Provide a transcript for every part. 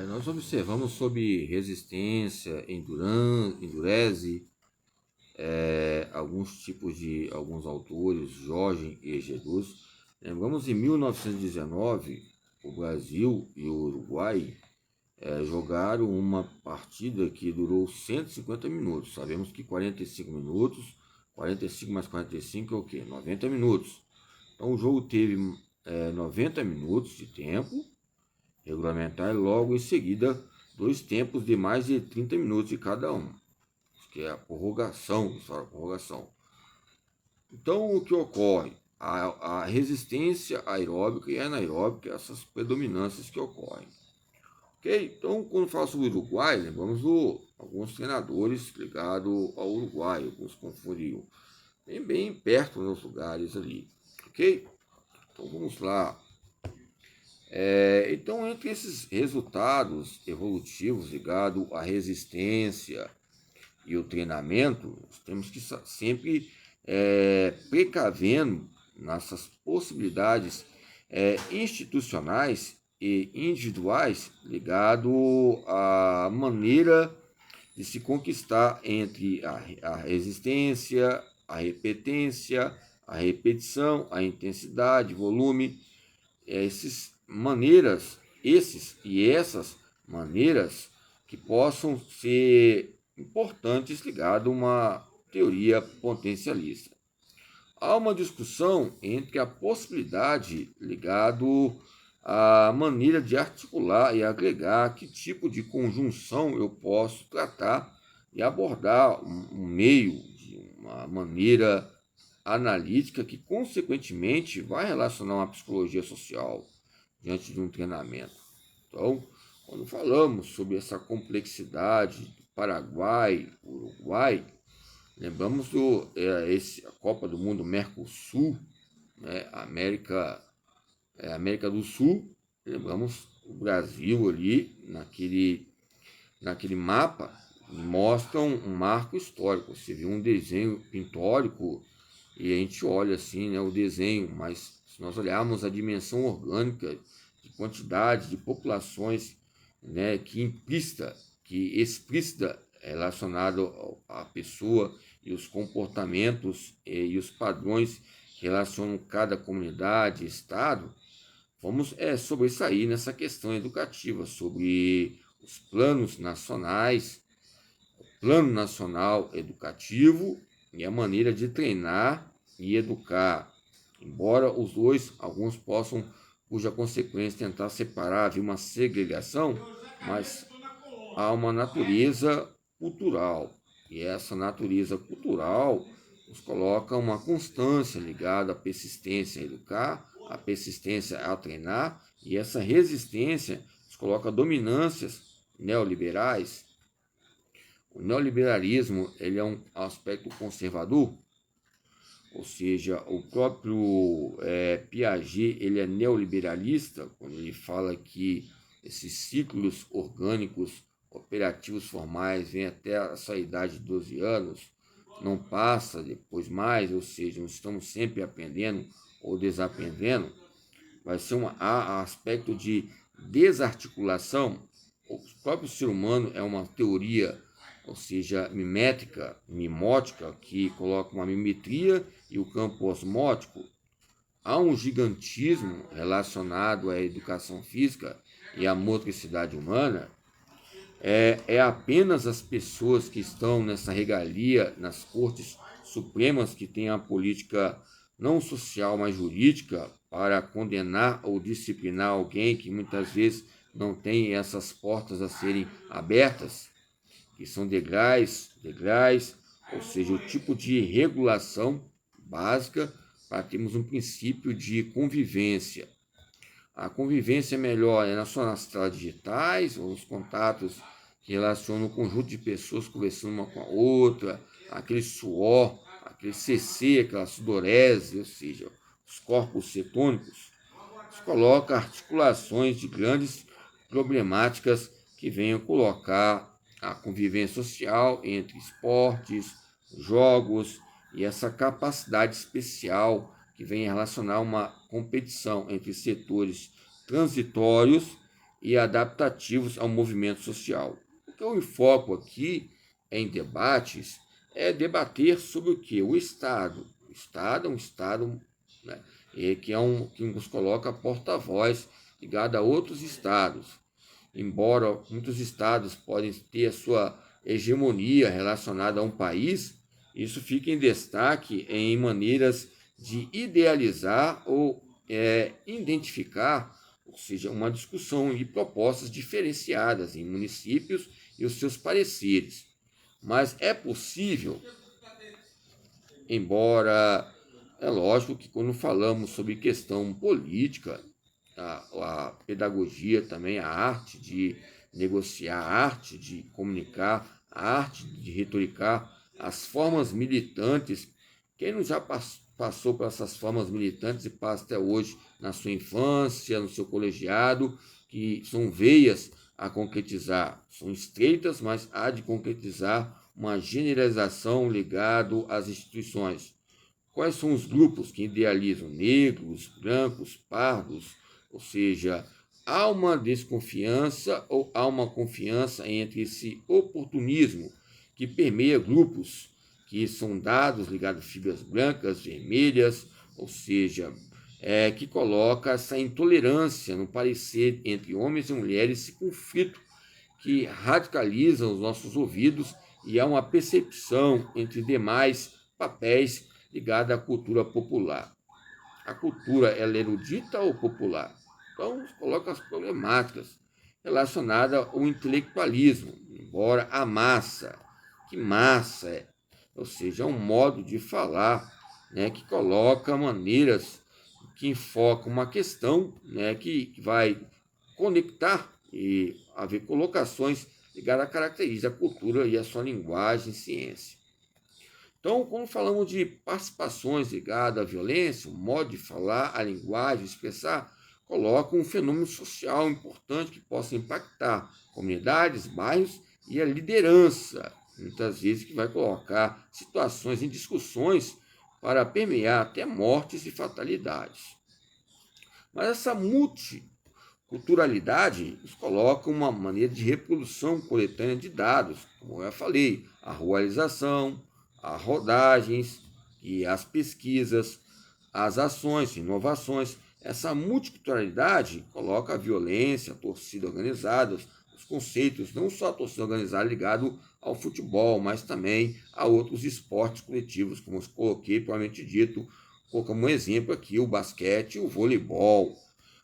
Nós observamos sobre resistência, endurance, alguns autores, Jorge e Jesus. Lembramos em 1919, o Brasil e o Uruguai jogaram uma partida que durou 150 minutos. Sabemos que 45 minutos, 45 mais 45 é o quê? 90 minutos. Então o jogo teve 90 minutos de tempo regulamentar e logo em seguida 2 tempos de mais de 30 minutos de cada um, que é a prorrogação. Então o que ocorre? A resistência aeróbica e anaeróbica, essas predominâncias que ocorrem. Ok? Então, quando falo sobre o Uruguai, lembramos alguns treinadores ligados ao Uruguai, alguns confundiam, bem perto nos lugares ali. Ok? Então vamos lá. Então, entre esses resultados evolutivos ligados à resistência e o treinamento, nós temos que sempre precavendo nessas possibilidades institucionais e individuais ligado à maneira de se conquistar entre a resistência, a repetência, a repetição, a intensidade, volume, essas maneiras que possam ser importantes ligado a uma teoria potencialista. Há uma discussão entre a possibilidade ligado à maneira de articular e agregar que tipo de conjunção eu posso tratar e abordar um meio de uma maneira analítica que, consequentemente, vai relacionar uma psicologia social diante de um treinamento. Então, quando falamos sobre essa complexidade do Paraguai, Uruguai, lembramos a Copa do Mundo Mercosul, né, América do Sul, lembramos o Brasil ali, naquele mapa, mostra um marco histórico. Você vê um desenho pintórico e a gente olha assim, né, o desenho, mas se nós olharmos a dimensão orgânica de quantidade de populações, né, que explícita relacionado à pessoa e os comportamentos e os padrões que relacionam cada comunidade, estado, vamos sobressair nessa questão educativa, sobre os planos nacionais, o Plano Nacional Educativo e a maneira de treinar e educar. Embora os dois, alguns possam, cuja consequência, tentar separar, haver uma segregação, mas há uma natureza cultural. E essa natureza cultural nos coloca uma constância ligada à persistência a educar, à persistência a treinar, e essa resistência nos coloca dominâncias neoliberais. O neoliberalismo ele é um aspecto conservador, ou seja, o próprio Piaget ele é neoliberalista, quando ele fala que esses ciclos orgânicos operativos formais vêm até essa idade de 12 anos, não passa depois mais, ou seja, nós estamos sempre aprendendo ou desaprendendo. Vai ser aspecto de desarticulação. O próprio ser humano é uma teoria, ou seja, mimótica, que coloca uma mimetria e o campo osmótico. Há um gigantismo relacionado à educação física e à motricidade humana. É apenas as pessoas que estão nessa regalia, nas cortes supremas, que têm a política não social, mas jurídica, para condenar ou disciplinar alguém que muitas vezes não tem essas portas a serem abertas, que são degraus, ou seja, o tipo de regulação básica para termos um princípio de convivência. A convivência melhor nas telas digitais, ou os contatos que relacionam um conjunto de pessoas conversando uma com a outra, aquele suor, aquele CC, aquela sudorese, ou seja, os corpos cetônicos, isso coloca articulações de grandes problemáticas que venham colocar a convivência social entre esportes, jogos e essa capacidade especial que vem relacionar uma competição entre setores transitórios e adaptativos ao movimento social. O que eu enfoco aqui em debates é debater sobre o que? O Estado. O Estado é um Estado, né, que nos coloca porta-voz ligado a outros Estados. Embora muitos Estados podem ter a sua hegemonia relacionada a um país, isso fica em destaque em maneiras de idealizar ou identificar, ou seja, uma discussão de propostas diferenciadas em municípios e os seus pareceres. Mas é possível, embora é lógico que quando falamos sobre questão política, a pedagogia também, a arte de negociar, a arte de comunicar, a arte de retoricar, as formas militantes. Quem não já passou por essas formas militantes e passa até hoje na sua infância, no seu colegiado, que são veias a concretizar, são estreitas, mas há de concretizar uma generalização ligado às instituições. Quais são os grupos que idealizam? Negros, brancos, pardos, ou seja, há uma desconfiança ou há uma confiança entre esse oportunismo que permeia grupos que são dados ligados a fibras brancas, vermelhas, ou seja, que coloca essa intolerância no parecer entre homens e mulheres, esse conflito que radicaliza os nossos ouvidos e há uma percepção entre demais papéis ligada à cultura popular. A cultura ela é erudita ou popular? Então, coloca as problemáticas relacionadas ao intelectualismo, embora a massa, que massa é? Ou seja, é um modo de falar, né, que coloca maneiras que enfocam uma questão, né, que vai conectar e haver colocações ligadas à característica da cultura e à sua linguagem e ciência. Então, quando falamos de participações ligadas à violência, o modo de falar, a linguagem, expressar, coloca um fenômeno social importante que possa impactar comunidades, bairros e a liderança, muitas vezes que vai colocar situações em discussões para permear até mortes e fatalidades. Mas essa multiculturalidade nos coloca uma maneira de reprodução coletânea de dados, como eu já falei, a ruralização, as rodagens e as pesquisas, as ações, inovações. Essa multiculturalidade coloca a violência, a torcida organizada, os conceitos, não só a torcida organizada ligado ao futebol, mas também a outros esportes coletivos, como eu coloquei, provavelmente dito, como exemplo aqui, o basquete e o voleibol.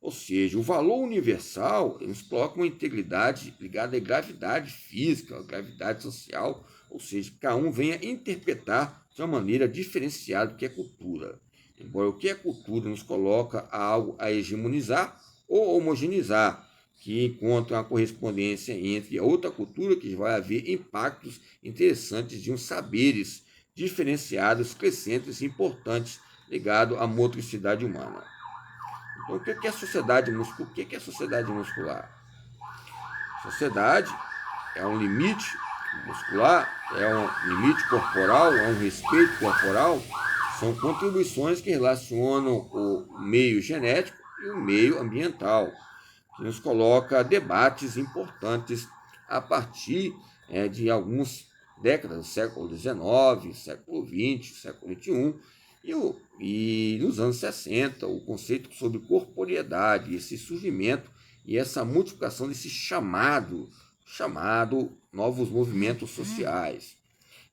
Ou seja, o valor universal nos coloca uma integridade ligada à gravidade física, à gravidade social, ou seja, que cada um venha interpretar de uma maneira diferenciada do que é cultura. Embora o que é cultura nos coloca a algo a hegemonizar ou homogeneizar, que encontra uma correspondência entre a outra cultura, que vai haver impactos interessantes de uns saberes diferenciados, crescentes e importantes ligados à motricidade humana. Então, o que é a sociedade muscular? O que é a sociedade muscular? Sociedade é um limite muscular, é um limite corporal, é um respeito corporal, são contribuições que relacionam o meio genético e o meio ambiental, que nos coloca debates importantes a partir de algumas décadas, do século XIX, século XX, século XXI, e nos anos 60, o conceito sobre corporeidade, esse surgimento e essa multiplicação desse chamado novos movimentos sociais.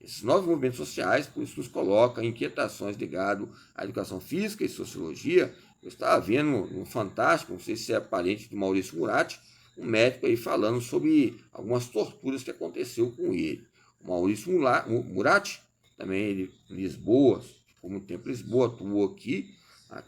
Esses novos movimentos sociais, por isso, nos colocam inquietações ligadas à educação física e sociologia. Eu estava vendo um fantástico, não sei se é parente do Maurício Muratti, um médico aí falando sobre algumas torturas que aconteceu com ele. O Maurício Muratti, também ele em Lisboa, por muito tempo Lisboa, atuou aqui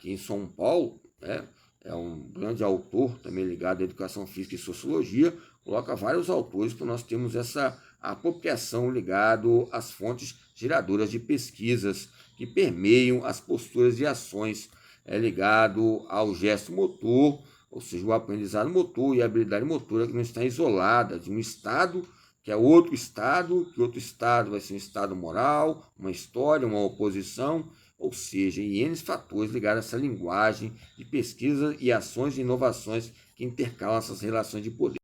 em São Paulo, né? É um grande autor também ligado à educação física e sociologia, coloca vários autores para nós termos essa apropriação ligado às fontes geradoras de pesquisas que permeiam as posturas e ações ligado ao gesto motor, ou seja, o aprendizado motor e a habilidade motora que não está isolada de um estado que é outro estado, que outro estado vai ser um estado moral, uma história, uma oposição, ou seja, N fatores ligados a essa linguagem de pesquisa e ações de inovações que intercalam essas relações de poder.